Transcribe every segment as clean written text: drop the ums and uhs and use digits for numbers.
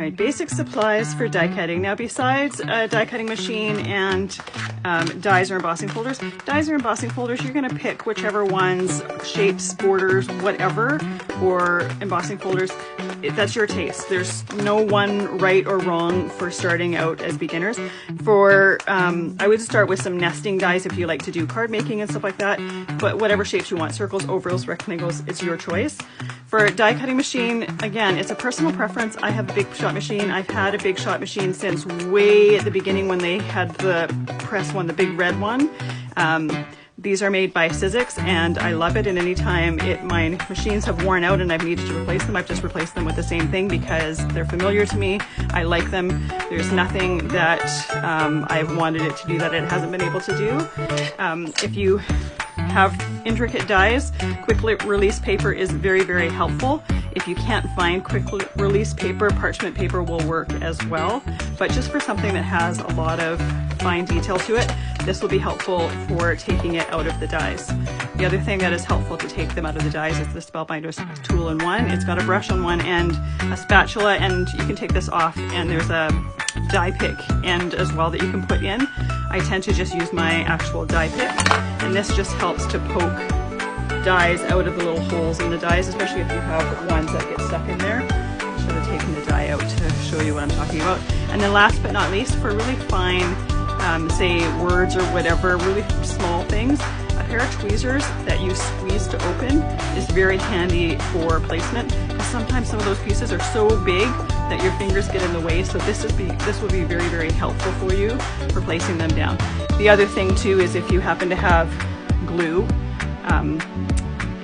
Alright, basic supplies for die cutting. Now besides a die cutting machine and dies or embossing folders, you're going to pick whichever ones, shapes, borders, whatever, or embossing folders, that's your taste. There's no one right or wrong for starting out as beginners. I would start with some nesting dies if you like to do card making and stuff like that, but whatever shapes you want, circles, ovals, rectangles, it's your choice. For a die cutting machine, again, it's a personal preference. I have a big shot machine. I've had a big shot machine since way at the beginning when they had the press one, the big red one. These are made by Sizzix and I love it, and anytime my machines have worn out and I've needed to replace them, I've just replaced them with the same thing because they're familiar to me. I like them. There's nothing that I've wanted it to do that it hasn't been able to do. If you have intricate dies, quick release paper is very, very helpful. If you can't find quick release paper, parchment paper will work as well. But just for something that has a lot of fine detail to it, this will be helpful for taking it out of the dies. The other thing that is helpful to take them out of the dies is the Spellbinder's tool in one. It's got a brush on one end, a spatula, and you can take this off, and there's a die pick end as well that you can put in. I tend to just use my actual die pick, and this just helps to poke dies out of the little holes in the dies, especially if you have ones that get stuck in there. I should have taken the die out to show you what I'm talking about. And then last but not least, for really fine, say words or whatever, really small things, a pair of tweezers that you squeeze to open is very handy for placement, because sometimes some of those pieces are so big that your fingers get in the way, so this will be very, very helpful for you for placing them down. The other thing too is if you happen to have glue,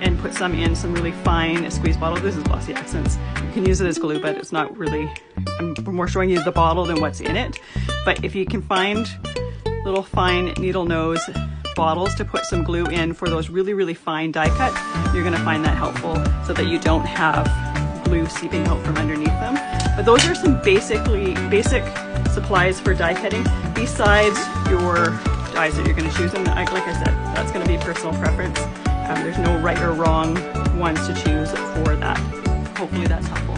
and put some in some really fine squeeze bottle. This is Glossy Accents. You can use it as glue, but it's not really, I'm more showing you the bottle than what's in it. But if you can find little fine needle nose bottles to put some glue in for those really, really fine die cuts, you're gonna find that helpful so that you don't have glue seeping out from underneath them. But those are some basic supplies for die cutting besides your dies that you're going to choose, and like I said, that's going to be personal preference. There's no right or wrong ones to choose for that. Hopefully that's helpful.